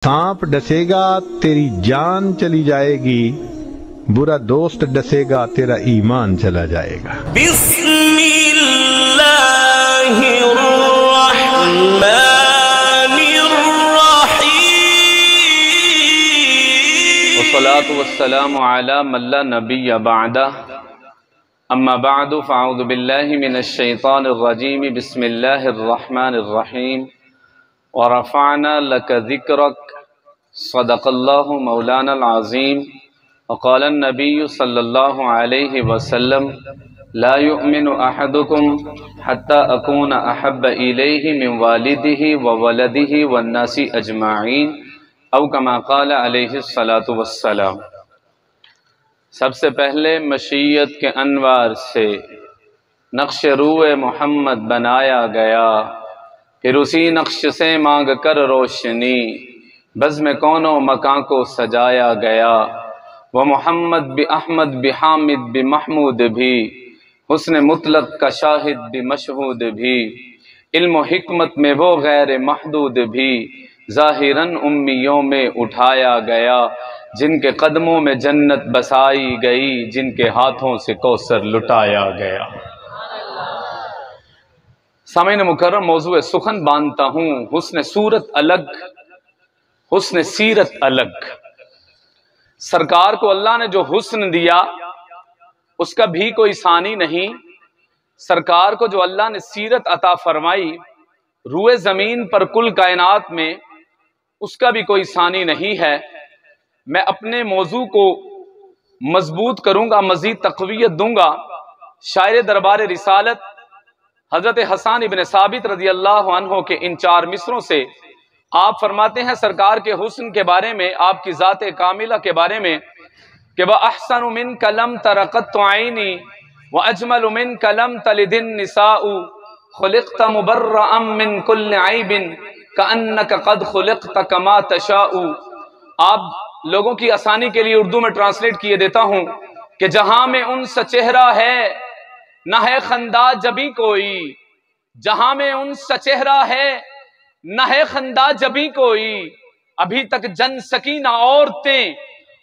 सांप डसेगा तेरी जान चली जाएगी, बुरा दोस्त डसेगा तेरा ईमान चला जाएगा। वस्सलातु वस्सलामु अला मन ला नबिय्य बअदह, अम्मा बअदु फ़अऊज़ु बिल्लाहि मिनश शैतानिर रजीम, बिस्मिल्लाहिर रहमानिर रहीम। व रफ़अना लका ज़िक्रक, सदक़ल्लाहु मौलानल अज़ीम। व क़ाला नबिय्यु सल्लल्लाहु अलैहि वसल्लम, ला युमिनु अहदुकुम हत्ता अकूना अहब्ब इलैहि मिन वालिदिहि व वलदिहि वन नासि अजमाइन, औ कमा क़ाला अलैहि सलातु वस्सलाम। सबसे पहले मशीयत के अनवार से नक्श रूए मोहम्मद बनाया गया, फिर उसी नक्श से मांग कर रोशनी बज़्म कौनो मकां को सजाया गया। वह मोहम्मद बि अहमद बि हामिद बि महमूद भी, हुस्न मुतलक का शाहिद बि मशहूद भी, इल्म हिकमत में वो गैर महदूद भी, ज़ाहिरन उम्मियों में उठाया गया, जिनके कदमों में जन्नत बसाई गई, जिनके हाथों से कौसर लुटाया गया। सामीन मुकर्रम, मौजूए सुखन बांधता हूँ, हुस्न सूरत अलग, हुस्न सीरत अलग। सरकार को अल्लाह ने जो हुस्न दिया उसका भी कोई सानी नहीं। सरकार को जो अल्लाह ने सीरत अता फरमाई रूए जमीन पर कुल कायनात में, उसका भी कोई सानी नहीं है। मैं अपने मौजू को मजबूत करूंगा, मजीद तक़वियत दूंगा। शायर दरबार रिसालत हजरत हसन इब्न साबित रज़ी अल्लाह अन्हो के इन चार मिसरों से आप फरमाते हैं सरकार के हुस्न के बारे में, आपकी ज़ात कामिला के बारे में, कि व अहसनु मिन कलम तरक़त आइनी व अजमल मिन कलम तलिदिन निसाउ, खुलिक़त मुबर्रअम मिन कुल्लि ऐबिन कअन्नक क़द खुलिक़त कमा तशाउ। आप लोगों की आसानी के लिए उर्दू में ट्रांसलेट किए देता हूं कि जहां में उनसा चेहरा है न है खंदा जबी कोई, जहां में उनसा चेहरा है न है खंदा जबी कोई, अभी तक जन सकी न औरतें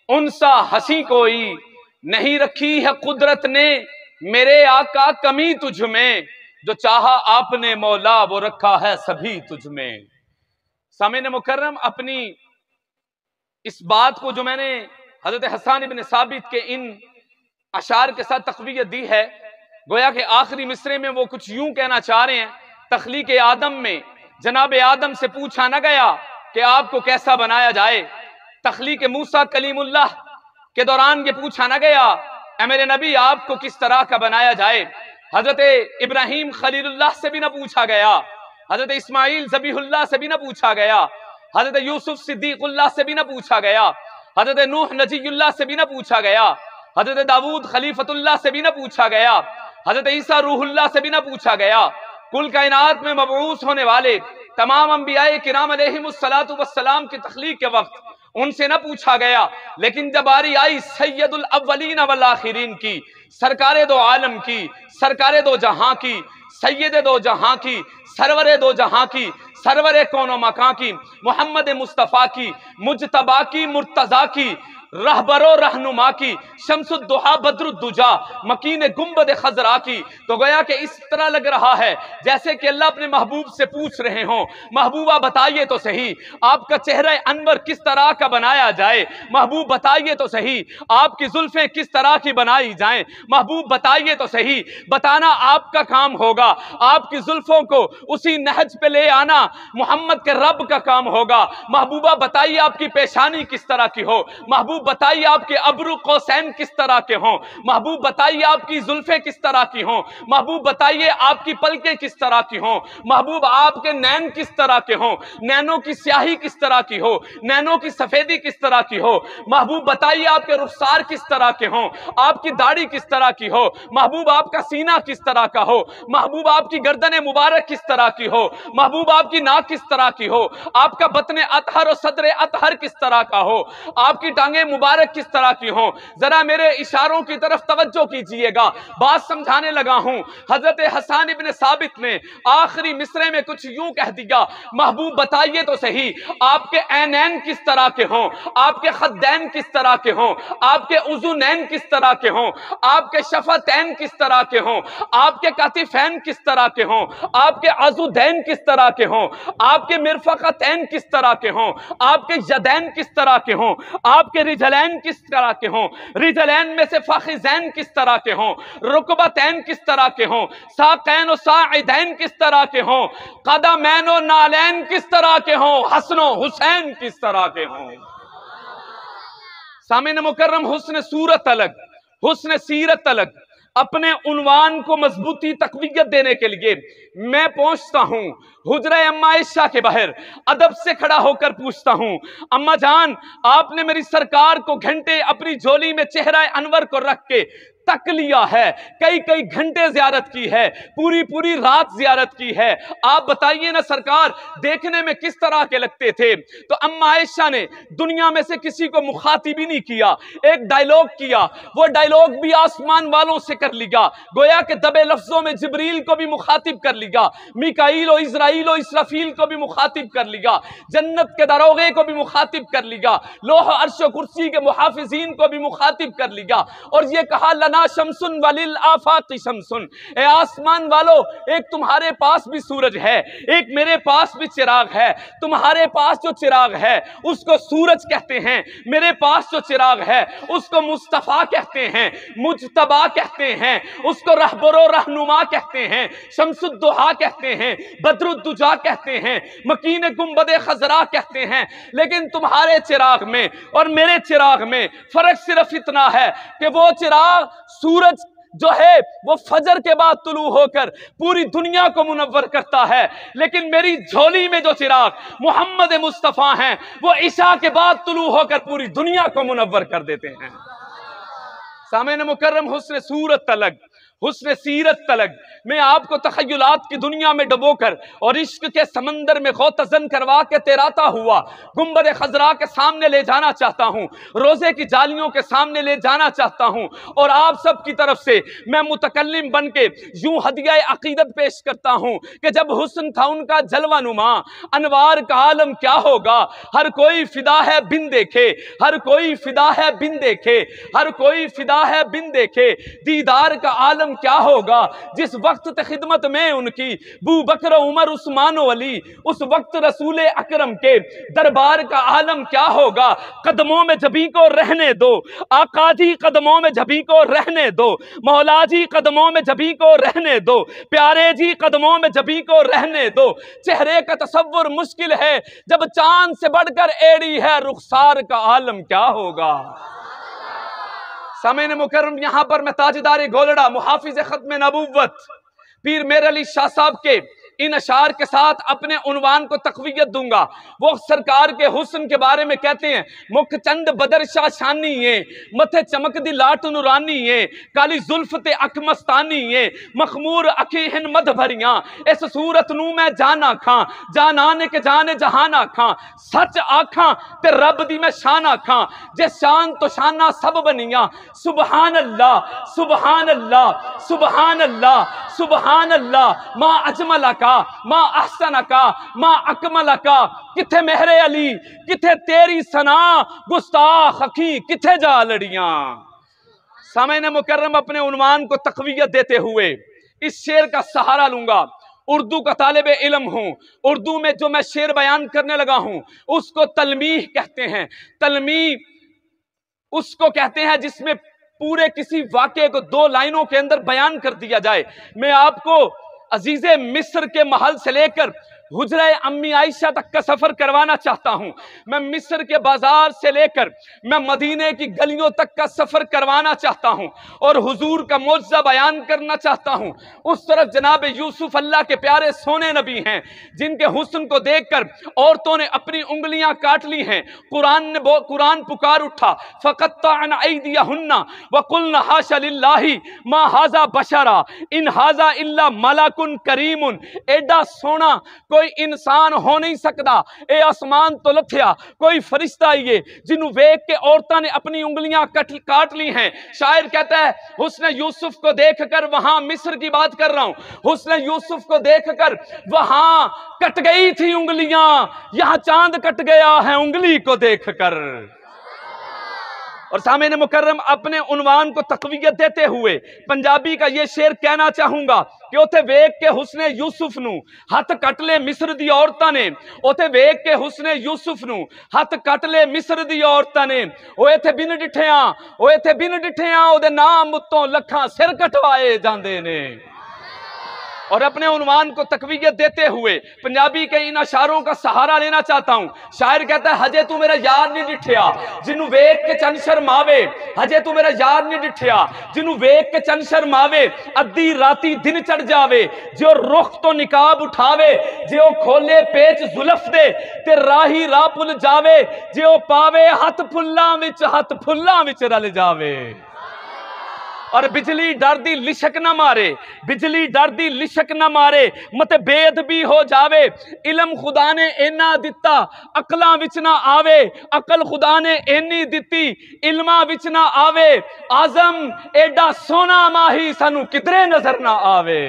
उनसा हंसी कोई, नहीं रखी है कुदरत ने मेरे आका कमी तुझ में, जो चाहा आपने मौला वो रखा है सभी तुझ में। सामीन मुकर्रम, अपनी इस बात को जो मैंने हजरत हसन इब्न साबित के इन अशार के साथ तक़वियत दी है, गोया कि आखिरी मिसरे में वो कुछ यूं कहना चाह रहे हैं, तख्लीक आदम में जनाब आदम से पूछा न गया कि आपको कैसा बनाया जाए, तख्लीक मूसा कलीमुल्लाह के दौरान ये पूछा न गया ऐ मेरे नबी आपको किस तरह का बनाया जाए, हजरत इब्राहिम खलीलुल्लाह से भी न पूछा गया, हजरत इस्माइल ज़बीहुल्लाह से भी न पूछा गया, हजरत यूसुफ सिद्दीकुल्लाह से भी न पूछा गया, हजरत नूह नजीयुल्लाह से भी न पूछा गया, हजरत दाऊद खलीफतुल्लाह से भी न पूछा गया, हजरत ईसा रूहुल्लाह से भी न पूछा गया। कुल कायनात में मबऊस होने वाले तमाम अंबियाए किराम अलैहिमुस्सलातु वस्सलाम की तख्लीक के वक्त उनसे न पूछा गया, लेकिन जब बारी आई सैयदुल अव्वलीन वल आखिरीन की, सरकारे दो आलम की, सरकारे दो जहां की, सैयदे दो जहां की, सरवरे दो जहां की, सरवरे कौनो मकां की, मोहम्मद मुस्तफ़ा की, मुजतबा की, मुर्तज़ा की, रहबरो रहनुमा की, शम्सुद्दुहा बद्रुद्दुजा, मकीन गुंबद खजरा की। तो गया कि इस तरह लग रहा है जैसे कि अल्लाह अपने महबूब से पूछ रहे हों, महबूबा बताइए तो सही आपका चेहरा अनवर किस तरह का बनाया जाए, महबूब बताइए तो सही आपकी जुल्फें किस तरह की बनाई जाएं, महबूब बताइए तो सही, बताना आपका काम होगा, आपकी जुल्फों को उसी नहज पे ले आना मोहम्मद के रब का काम होगा। महबूबा बताइए आपकी पेशानी किस तरह की हो, महबूब बताइए आपके अब्रू कौसैन किस तरह के हों, महबूब बताइए आपकी जुल्फे किस तरह की हों, महबूब बताइए आपकी पलकें किस तरह की हों, महबूब आपके नैन किस तरह के हों, नैनों की स्याही किस तरह की हो, नैनों की सफेदी किस तरह की हो, महबूब बताइए आपके रुखसार किस तरह के हों, आपकी दाढ़ी किस तरह की हो, महबूब आपका सीना किस तरह का हो, महबूब आपकी गर्दन मुबारक किस तरह की हो, महबूब आपकी नाक किस तरह की हो, आपका बतने अतहर और सदर अतहर किस तरह का हो, आपकी टांगे मुबारक किस तरह की हों। जरा मेरे इशारों की तरफ तवज्जो कीजिएगा, बात समझाने लगा हूं। हजरत हसन इब्न साबित ने आखिरी मिसरे में कुछ यूं कह दिया, महबूब बताइए तो सही आपके ऐनैन किस तरह के हों, आपके खद्दैन किस तरह के हों, आपके उज़ुनैन किस तरह के हों, आपके शफतैन किस तरह के हों, आपके कतिफैन किस तरह के हों, आपके अज़ुदैन किस तरह के हों, आपके मिरफक़तैन किस तरह के हों, आपके यदैन किस तरह के हों, आपके रिजलैन किस तरह के हों, रिजलैन में से फ़खिज़ैन किस तरह के हों, रुकबतैन किस तरह के हों, साक़ैन और साइदैन किस तरह के हों, कदमैन और नालैन किस तरह के हों, हसन और हुसैन किस तरह के हों। सामीन मुकर्रम, हुस्न सूरत अलग, हुस्न सीरत अलग। अपने उन्वान को मजबूती तकवीयत देने के लिए मैं पहुंचता हूं हुजरा अम्मा आयशा के बाहर, अदब से खड़ा होकर पूछता हूं, अम्मा जान आपने मेरी सरकार को घंटे अपनी झोली में चेहरा अनवर को रख के तक लिया है, कई कई घंटे ज़ियारत की है, पूरी पूरी रात ज़ियारत की है, आप बताइए ना सरकार देखने में किस तरह के लगते थे। तो अम्मा आयशा ने दुनिया में से किसी को मुखातिब ही नहीं किया, एक डायलॉग किया, वो डायलॉग भी आसमान वालों से कर लिया, गोया के दबे लफ्जों में जिब्रील को भी मुखातिब कर लिया, मिकाईल और इज़राइल और इसराफील को भी मुखातिब कर लिया, जन्नत के दरोगे को भी मुखातिब कर लिया, लोह अर्श कुर्सी के मुहाफिजीन को भी मुखातिब कर लिया, और ये कहा लना शमसुन वलिल आफाक़ी शमसुन, ए आसमान वालों एक तुम्हारे पास भी सूरज है, एक मेरे पास भी चिराग है, तुम्हारे पास जो चिराग है उसको सूरज कहते हैं, मेरे पास जो चिराग है उसको मुस्तफा कहते हैं, मुजतबा कहते हैं, उसको रहबरो रहनुमा कहते हैं, शमसुद्दुहा कहते हैं, बदरुद्दुजा कहते हैं, मकीन गुंबदे खजरा कहते हैं। लेकिन तुम्हारे चिराग में और मेरे चिराग में फर्क सिर्फ इतना है कि वो चिराग सूरज जो है वो फजर के बाद तुलू होकर पूरी दुनिया को मुनव्वर करता है, लेकिन मेरी झोली में जो चिराग मोहम्मद मुस्तफ़ा हैं वो इशा के बाद तुलू होकर पूरी दुनिया को मुनव्वर कर देते हैं। सामने मुकर्रम, हुस्न सूरत अलग, हुस्न सीरत तलग। मैं आपको तखय्युलात की दुनिया में डबोकर और इश्क के समंदर में ग़ौतज़न करवा के तैराता हुआ गुंबद खजरा के सामने ले जाना चाहता हूँ, रोज़े की जालियों के सामने ले जाना चाहता हूँ, और आप सब की तरफ से मैं मुतकल्लिम बन के यूँ हदिया अक़ीदत पेश करता हूँ कि जब हुस्न था उनका जलवा नुमा, अनवार का आलम क्या होगा, हर कोई फिदा है बिन देखे, हर कोई फिदा है बिन देखे, हर कोई फिदा है बिन देखे, दीदार का आलम क्या होगा जिस वक्त खिदमत में उनकी बू बकर उमर उस्मान अली, उस वक्त रसूल अकरम के दरबार का आलम क्या होगा। कदमों में जबी को रहने दो, आका जी कदमों में जबी को रहने दो, मौला जी कदमों में जबी को रहने दो, प्यारे जी कदमों में जबी को रहने दो। चेहरे का तसव्वुर मुश्किल है, जब चांद से बढ़कर एड़ी है रुखसार का आलम क्या होगा। सामने मुकर्रम, यहां पर मैं ताजदार गोलड़ा मुहाफिज खत्म नबूवत पीर मेर अली शाह साहब के इन अशार के साथ अपने उन्वान को तक़वियत दूंगा। वो सरकार के हुस्न के बारे में कहते हैं, मुख चंद बदर शाह शानी है, मथे चमक दी लाट नुरानी है, काली जुल्फ ते अख मस्तानी है, मखमूर अखी हिन मध भरियां, इस सूरत नू मैं जाना खां, जानाने के जाने जहाना खां, सच आखां ते रब दी मैं शाना खां, जे शान तो शाना सब बनिया। सुबहान अल्लाह सुबहान अल्लाह सुबहान अल्लाह सुबहान अल्लाह, मां अजमल का मां अहसन का मां अकमल का, किथे मेहरे अली किथे तेरी सना, गुस्ताख अखी किथे जा लड़ियां। सामने मुकर्रम, अपने उन्वान को तक़वियत देते हुए इस शेर का सहारा लूंगा। उर्दू का तालिबे इल्म हूँ, उर्दू में जो मैं शेर बयान करने लगा हूँ उसको तलमीह कहते हैं। तलमीह उसको कहते हैं जिसमें पूरे किसी वाक़े को दो लाइनों के अंदर बयान कर दिया जाए। मैं आपको अजीज़े मिस्र के महल से लेकर हुजरा अम्मी आयशा तक का सफर करवाना चाहता हूं। मैं मिस्र के बाजार से लेकर मैं मदीने की गलियों तक का सफर करवाना चाहता हूं और हुजूर का मौजज़ा बयान करना चाहता हूं। उस तरफ जनाब यूसुफ अल्लाह के प्यारे सोने नबी हैं, जिनके हुस्न को देखकर औरतों ने अपनी उंगलियां काट ली हैं। कुरान पुकार उठा, फ़क़त्तअन ऐदियहुन्ना वक़ुल्ना हाशा लिल्लाहि मा हाज़ा बशरा इन हाज़ा इल्ला मलकुन करीमुन। एडा सोना कोई کوئی انسان ہو نہیں سکتا، اے آسمان تو لتھیا کوئی فرشتہ آئیے جنہوں ویک کے عورتوں نے اپنی انگلیاں کاٹ لی ہیں۔ شاعر کہتا ہے حسن یوسف کو دیکھ کر، وہاں مصر کی بات کر رہا ہوں، حسن یوسف کو دیکھ کر وہاں کٹ گئی تھی انگلیاں، یہاں چاند کٹ گیا ہے انگلی کو دیکھ کر۔ اور سامعین مکرم، اپنے عنوان کو تقویت دیتے ہوئے پنجابی کا یہ شعر کہنا چاہوں گا کہ اوتے ویک کے حسن یوسف نو ہاتھ کٹ لے مصر دی عورتاں نے، اوتے ویک کے حسن یوسف نو ہاتھ کٹ لے مصر دی عورتاں نے، اوے تھے بن ڈٹھیاں او دے نام اتوں لکھاں سر کٹوائے جاندے نے۔ اور اپنے عنوان کو تقویت دیتے ہوئے پنجابی کے ان اشعاروں کا سہارا لینا چاہتا ہوں۔ شاعر کہتا ہے ہجے تو میرا یار نہیں ڈٹھیا جنوں ویک کے چن شرماوے، ہجے تو میرا یار نہیں ڈٹھیا جنوں ویک کے چن شرماوے، ادھی راتی دن چڑھ جاوے جو رخ تو نقاب اٹھاوے، جو کھولے پیچ زلف دے تے راہی راہ پل جاوے، جو پاوے ہاتھ پھلاں وچ رل جاوے۔ اور بجلی ڈر دی لشک نہ مارے، بجلی ڈر دی لشک نہ مارے، مت بید بھی ہو جاوے، علم خدا نے اینا دتا عقلاں وچ نہ آوے، عقل خدا نے اینی دتی علماں وچ نہ آوے، آزم ایڈا سونا ماہی سانو کدرے نظر نہ آوے۔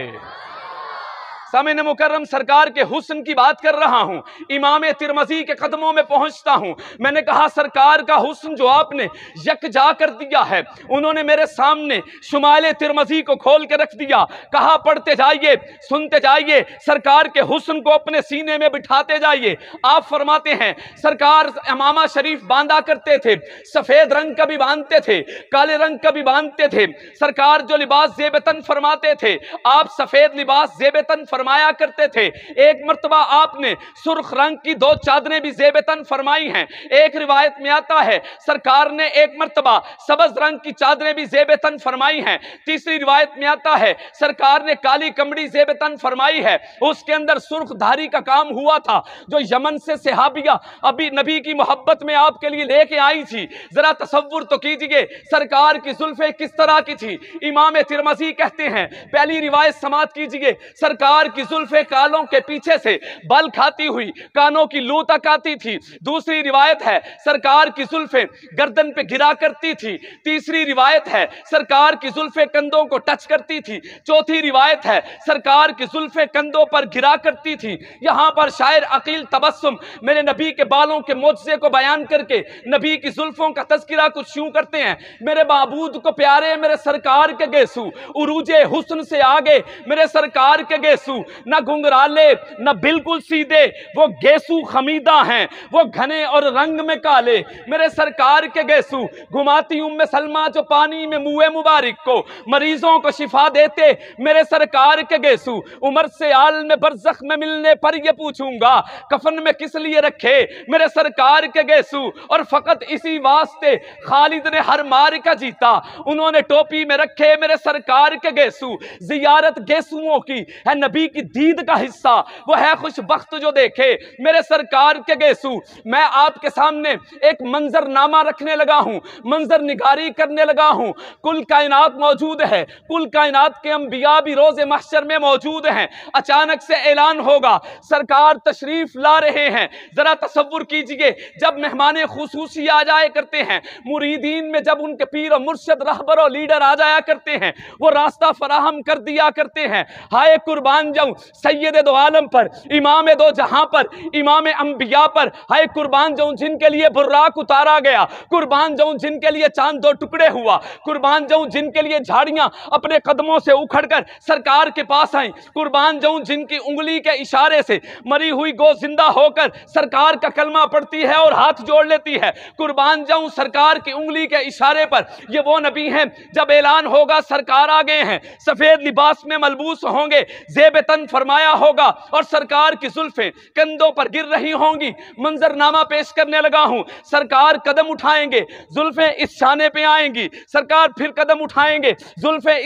سامعین مکرم، سرکار کے حسن کی بات کر رہا ہوں، امام ترمذی کے قدموں میں پہنچتا ہوں۔ میں نے کہا سرکار کا حسن جو آپ نے یکجا کر دیا ہے، انہوں نے میرے سامنے شمال ترمذی کو کھول کے رکھ دیا، کہا پڑھتے جائیے، سنتے جائیے، سرکار کے حسن کو اپنے سینے میں بٹھاتے جائیے۔ آپ فرماتے ہیں سرکار امامہ شریف باندھا کرتے تھے، سفید رنگ کا بھی باندھتے تھے، کالے رنگ کا بھی باندھتے تھے۔ سرکار جو لباس زیب تن فرماتے تھے، آپ سفید لباس زیب تن فرمایا کرتے تھے۔ ایک مرتبہ آپ نے سرخ رنگ کی 2 چادریں بھی زیب تن فرمائی ہیں۔ ایک روایت میں آتا ہے سرکار نے ایک مرتبہ سبز رنگ کی چادریں بھی زیب تن فرمائی ہیں۔ تیسری روایت میں آتا ہے سرکار نے کالی کمڑی زیب تن فرمائی ہے، اس کے اندر سرخ دھاری کا کام ہوا تھا، جو یمن سے صحابیہ ابھی نبی کی محبت میں آپ کے لیے لے کے آئی تھی۔ ذرا تصور تو کیجئے سرکار کی زلفیں کس طرح کی تھی۔ امام ترمذی کہتے ہیں پہلی روایت سماعت کیجئے، سرکار کی زلفیں کالوں کے پیچھے سے بل کھاتی ہوئی کانوں کی لو تک آتی تھی۔ دوسری روایت ہے سرکار کی زلفیں گردن پہ گرا کرتی تھی۔ تیسری روایت ہے سرکار کی زلفیں کندھوں کو ٹچ کرتی تھی۔ چوتھی روایت ہے سرکار کی زلفیں کندھوں پر گرا کرتی تھی۔ یہاں پر شاعر عقیل تبسم میرے نبی کے بالوں کے معجزے کو بیان کر کے نبی کی زلفوں کا تذکرہ کچھ یوں کرتے ہیں، میرے معبود کو پیارے میرے سرکار کے گیسو، عروج حسن سے آگے میرے سرکار کے گیسو، نہ گھنگرالے نہ بالکل سیدھے، وہ گیسو خمیدہ ہیں، وہ گھنے اور رنگ میں کالے، میرے سرکار کے گیسو گھماتی سلمہ جو پانی میں منہ مبارک کو، مریضوں کو شفا دیتے میرے سرکار کے گیسو، عمر سے عالم برزخ میں ملنے پر یہ پوچھوں گا کفن میں کس لیے رکھے میرے سرکار کے گیسو، اور فقط اسی واسطے خالد نے ہر مار کا جیتا، انہوں نے ٹوپی میں رکھے میرے سرکار کے گیسو۔ زیارت گیسوؤں کی ہے نبی کی دید کا حصہ، وہ ہے خوش بخت جو دیکھے میرے سرکار کے گیسو۔ میں آپ کے سامنے ایک منظر نامہ رکھنے لگا ہوں، منظر نگاری کرنے لگا ہوں۔ کل کائنات موجود ہے، کل کائنات کے انبیاء بھی روز محشر میں موجود ہیں۔ اچانک سے اعلان ہوگا سرکار تشریف لا رہے ہیں۔ ذرا تصور کیجئے جب مہمان خصوصی آ جائے کرتے ہیں، مریدین میں جب ان کے پیر و مرشد رہبر و لیڈر آ جایا کرتے ہیں، وہ راستہ فراہم کر دیا کرتے ہیں۔ ہائے قربان جاؤں سید دو عالم پر، امام دو جہاں پر، امام انبیاء پر، ہائے قربان جاؤں جن کے لیے براق اتارا گیا، قربان جاؤں جن کے لیے چاند 2 ٹکڑے ہوا، قربان جاؤں جن کے لیے جھاڑیاں اپنے قدموں سے اکھڑ کر سرکار کے پاس آئیں، قربان جاؤں جن کی انگلی کے اشارے سے مری ہوئی گو زندہ ہو کر سرکار کا کلمہ پڑھتی ہے اور ہاتھ جوڑ لیتی ہے، قربان جاؤں سرکار کی انگلی کے اشارے پر یہ وہ نبی ہیں جب اعلان ہوگا سرکار آ گئے ہیں، سفید لباس میں ملبوس ہوں گے، زیب تن فرمایا ہوگا اور سرکار کی زلفیں کندھوں پر گر رہی ہوں گی۔ منظر نامہ پیش کرنے لگا ہوں، سرکار قدم اٹھائیں گے، زلفیں اس شانے پہ آئیں گی، سرکار پھر قدم اٹھائیں گے، زلفیں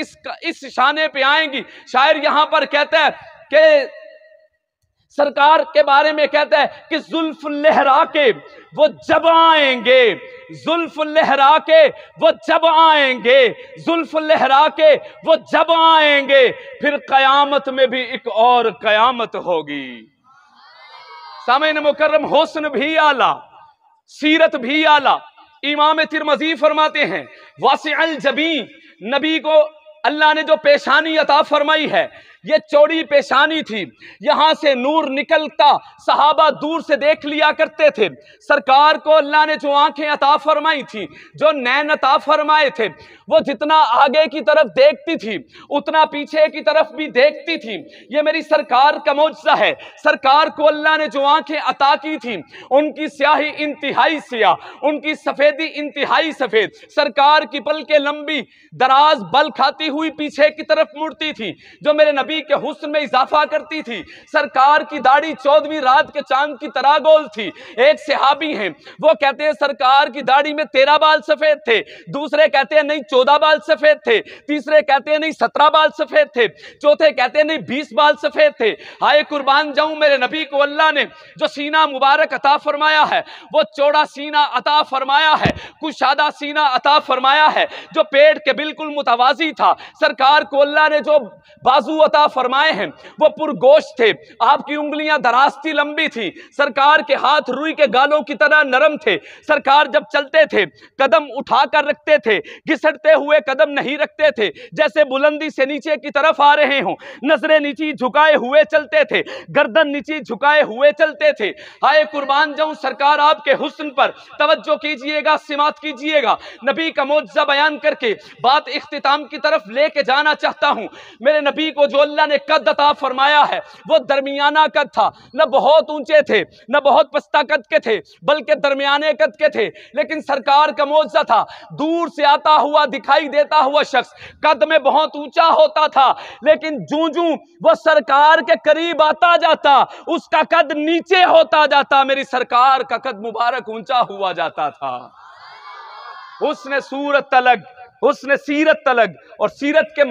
اس شانے پہ آئیں گی۔ شاعر یہاں پر کہتا ہے کہ سرکار کے بارے میں کہتا ہے کہ زلف لہرا کے وہ جب آئیں گے، زلف لہرا کے وہ جب آئیں گے، زلف لہرا کے وہ جب آئیں گے، پھر قیامت میں بھی ایک اور قیامت ہوگی۔ सामईन मुकर्रम, हुस्न भी आला, सीरत भी आला। इमाम तिरमिज़ी फरमाते हैं वासिअल जबी, नबी को अल्लाह ने जो पेशानी अता फरमाई है ये चौड़ी पेशानी थी, यहां से नूर निकलता सहाबा दूर से देख लिया करते थे। सरकार को अल्लाह ने जो आंखें अता फरमाई थी, जो नैन अता फरमाए थे, वो जितना आगे की तरफ देखती थी उतना पीछे की तरफ भी देखती थी। ये मेरी सरकार का मौजज़ा है। सरकार को अल्लाह ने जो आंखें अता की थी उनकी स्याही इंतहाई स्याह, उनकी सफेदी इंतहाई सफेद। सरकार की पलकें लंबी दराज बल खाती हुई पीछे की तरफ मुड़ती थी, जो मेरे नबी के हुस्न में इजाफा करती थी। सरकार की दाढ़ी 14वीं रात के चांद की तरह गोल थी। एक सहाबी हैं, वो कहते हैं सरकार की दाढ़ी में 13 बाल सफेद थे, दूसरे कहते हैं नहीं 14 बाल सफेद थे, तीसरे कहते हैं नहीं 17 बाल सफेद थे, चौथे कहते हैं नहीं 20 बाल सफेद थे। हाय कुर्बान जाऊं, मेरे नबी को अल्लाह ने जो सीना मुबारक अता फरमाया है वो चौड़ा सीना अता फरमाया है, कुशादा सीना अता फरमाया है, जो पेट के बिल्कुल मुतवाजी था। सरकार को अल्लाह ने जो बाजू अता फरमाए हैं वो पुरगोश्त थे, आपकी उंगलियां दरास्ती लंबी थी, सरकार के हाथ रुई के गालों की तरह नरम थे। सरकार जब चलते थे कदम उठाकर रखते थे, घिसटते हुए कदम नहीं रखते थे, जैसे बुलंदी से नीचे की तरफ आ रहे हों। नजरें नीचे झुकाए हुए चलते थे, गर्दन नीचे झुकाए हुए चलते थे। हाय कुर्बान जाऊं, सरकार आपके हुस्न पर तवज्जो कीजिएगा, सिमात कीजिएगा। नबी का मौजज़ा बयान करके बात इख्तिताम की तरफ लेके जाना चाहता हूं। मेरे नबी को जो अल्लाह ने कद अता फरमाया है वो दरमियाना कद था, न बहुत ऊंचे थे न बहुत पस्ता कद के थे, बल्कि दरमियाने कद के थे। लेकिन सरकार का मौजज़ा था, दूर से आता हुआ दिखाई देता हुआ शख्स कद में बहुत ऊंचा होता था, लेकिन जूं जूं वो सरकार के करीब आता जाता उसका कद नीचे होता जाता, मेरी सरकार का कद मुबारक ऊंचा हुआ जाता था। हुस्न सूरत तलग, हुस्न सीरत तलग, और सीरत के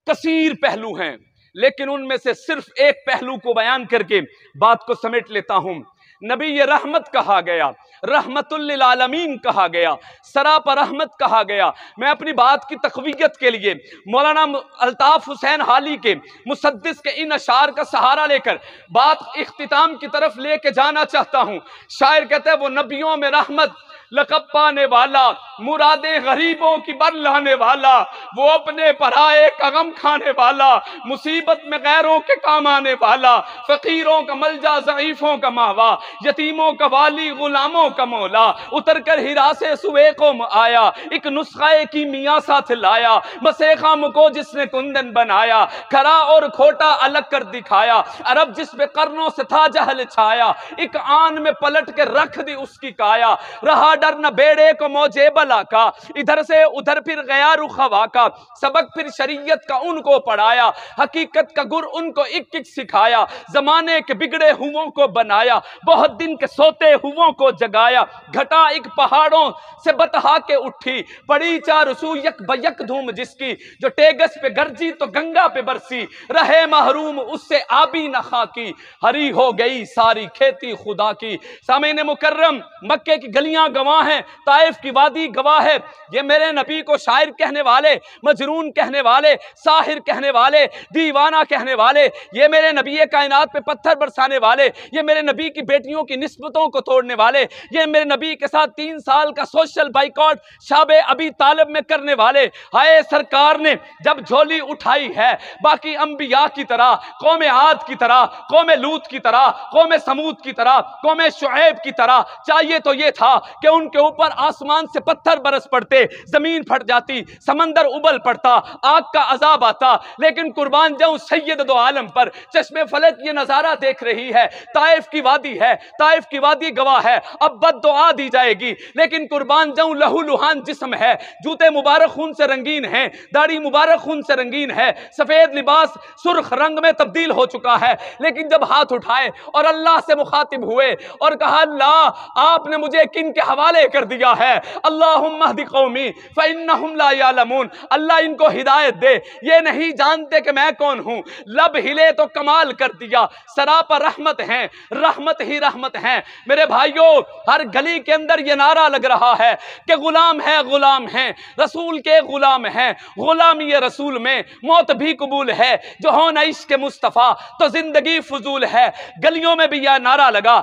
कसीर पहलू हैं, लेकिन उनमें से सिर्फ एक पहलू को बयान करके बात को समेट लेता हूं। नबी ये रहमत कहा गया, रहमतुल लिल आलमीन कहा गया, सरापा रहमत कहा गया। मैं अपनी बात की तक़वियत के लिए मौलाना अल्ताफ हुसैन हाली के मुसद्दिस के इन अशार का सहारा लेकर बात इख्तिताम की तरफ लेके जाना चाहता हूं। शायर कहते हैं वो नबियों में रहमत लक़ब पाने वाला, मुरादे गरीबों की बर लाने वाला, वो अपने पराए का गम खाने वाला, मुसीबत में गैरों के काम आने वाला, फकीरों का मलजा ज़ईफों का मावा, यतीमों का वाली गुलामों का मौला, उतर कर हिरा से सुवेको में आया, एक नुस्ख़े की मियाँ साथ लाया, मसेखाम को जिसने कुंदन बनाया, खरा और खोटा अलग कर दिखाया, अरब जिस पे कर्नों से था जहल छाया, एक आन में पलट के रख दी उसकी काया, रहा डर न बेड़े को मौजे बला का, इधर से उधर फिर गया रुख हवा का, सबक फिर शरीयत का उनको पढ़ाया, हकीकत का गुर उनको एक एक सिखाया, जमाने के बिगड़े हुओं को बनाया, बहुत दिन के सोते हुओं को जगाया, घटा एक पहाड़ों से बतहा के उठी, पड़ी चार सू यक बयक धूम जिसकी, जो टेगस पे गरजी तो गंगा पे बरसी, रहे महरूम उससे आबी न खाकी, हरी हो गई सारी खेती खुदा की। सामईन मुकर्रम, मक्के की गलियां गवाह हैं, ताइफ की वादी गवाह है। ये मेरे नबी को शायर कहने वाले, मजनून कहने वाले, साहिर कहने वाले, दीवाना कहने वाले, ये मेरे नबी कायनात पे पत्थर बरसाने वाले, ये मेरे नबी की बेटियों की निस्बतों को तोड़ने वाले, ये मेरे नबी के साथ 3 साल का सोशल बाइकॉट शाबे अबी तालिब में करने वाले। हाय सरकार ने जब झोली उठाई है बाकी अंबिया की तरह, कौम आद की तरह, कौम लूत की तरह, कौम समूद की तरह, कौम शुएब की तरह, चाहिए तो ये था कि उनके ऊपर आसमान से पत्थर बरस पड़ते, जमीन फट जाती, समंदर उबल पड़ता, आग का अजाब आता। लेकिन कुर्बान जाऊं सैयद दो आलम पर, चश्मे फलक ये नजारा देख रही है, ताइफ की वादी है, ताइफ की वादी गवाह है, अब बद्दुआ दी जाएगी। लेकिन कुर्बान जाऊं लहू लुहान जिस्म है, जूते मुबारक खून से रंगीन हैं, दाढ़ी मुबारक खून से रंगीन है, सफेद लिबास सुर्ख रंग में तब्दील हो चुका है। लेकिन जब हाथ उठाए और अल्लाह से मुखातिब हुए और कहा अल्लाह आपने मुझे किन के हवाले حوالے کر دیا ہے۔ اللہم اہد قومی فإنہم لا یعلمون، اللہ ان کو ہدایت دے، یہ نہیں جانتے کہ میں کون ہوں۔ لب ہلے تو کمال کر دیا، سراپا رحمت ہیں، رحمت ہی رحمت ہیں۔ میرے بھائیوں، ہر گلی کے اندر یہ نعرہ لگ رہا ہے کہ غلام ہے، غلام ہیں، رسول کے غلام ہیں۔ غلامی رسول میں موت بھی قبول ہے، جو ہونا عشق مصطفیٰ تو زندگی فضول ہے۔ گلیوں میں بھی یہ نعرہ لگا،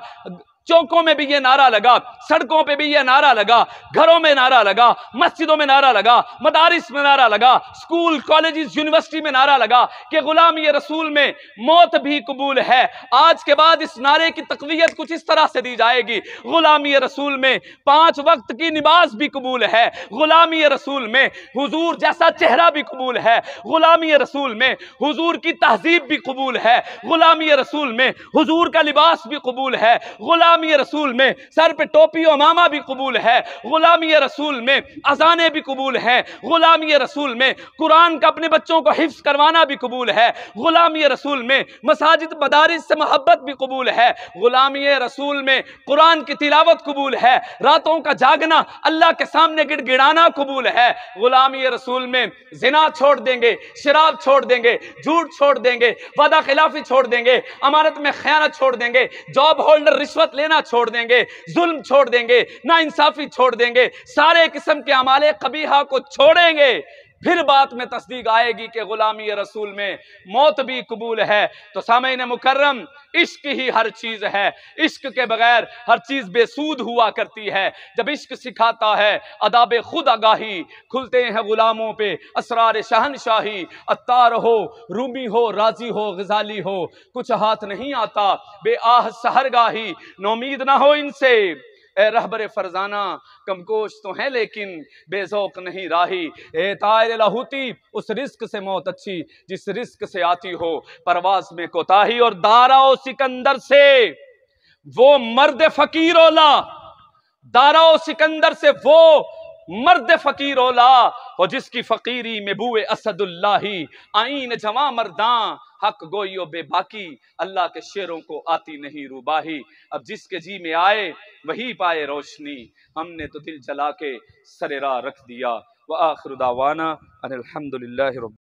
چوکوں میں بھی یہ نعرہ لگا، سڑکوں پہ بھی یہ نعرہ لگا، گھروں میں نعرہ لگا، مسجدوں میں نعرہ لگا، مدارس میں نعرہ لگا، سکول کالجز یونیورسٹی میں نعرہ لگا کہ غلامی رسول میں موت بھی قبول ہے۔ آج کے بعد اس نعرے کی تقویت کچھ اس طرح سے دی جائے گی، غلامی رسول میں 5 وقت کی نماز بھی قبول ہے، غلامی رسول میں حضور جیسا چہرہ بھی قبول ہے، غلامی رسول میں حضور کی تہذیب بھی قبول ہے، غلامی رسول میں حضور کا لباس بھی قبول ہے، غلامی رسول میں سر پہ ٹوپی و امامہ بھی قبول ہے، غلامی رسول میں اذانیں بھی قبول ہیں، غلامی رسول میں قرآن کا اپنے بچوں کو حفظ کروانا بھی قبول ہے، غلامی رسول میں مساجد مدارس سے محبت بھی قبول ہے، غلامی رسول میں قرآن کی تلاوت قبول ہے، راتوں کا جاگنا اللہ کے سامنے گڑ گڑانا قبول ہے۔ غلامی رسول میں زنا چھوڑ دیں گے، شراب چھوڑ دیں گے، جھوٹ چھوڑ دیں گے، وعدہ خلافی چھوڑ دیں گے، امانت میں خیانت چھوڑ دیں گے، جاب ہولڈر رشوت لینا چھوڑ دیں گے، ظلم چھوڑ دیں گے، ناانصافی چھوڑ دیں گے، سارے قسم کے اعمال قبیحہ کو چھوڑیں گے، پھر بات میں تصدیق آئے گی کہ غلامی رسول میں موت بھی قبول ہے۔ تو سامعین مکرم، عشق ہی ہر چیز ہے، عشق کے بغیر ہر چیز بے سود ہوا کرتی ہے۔ جب عشق سکھاتا ہے آداب خود آگاہی، کھلتے ہیں غلاموں پہ اسرار شہنشاہی۔ عطار ہو، رومی ہو، رازی ہو، غزالی ہو، کچھ ہاتھ نہیں آتا بے آہ سحرگاہی، نومید نہ ہو ان سے اے رہبر فرزانہ، کم کوش تو ہیں لیکن بے ذوق نہیں راہی۔ اے طائر لاہوتی، اس رزق سے موت اچھی جس رزق سے آتی ہو پرواز میں کوتاہی۔ اور دارا و سکندر سے وہ مرد فقیر اولا، دارا و سکندر سے وہ مرد فقیر اولا، اور جس کی فقیری میں بوئے اسد اللہ، آئین جواں مرداں حق گوئی و بے باکی، اللہ کے شعروں کو آتی نہیں روباہی۔ اب جس کے جی میں آئے وہی پائے روشنی، ہم نے تو دل جلا کے سر راہ رکھ دیا۔ وآخر دعوانا ان الحمدللہ رب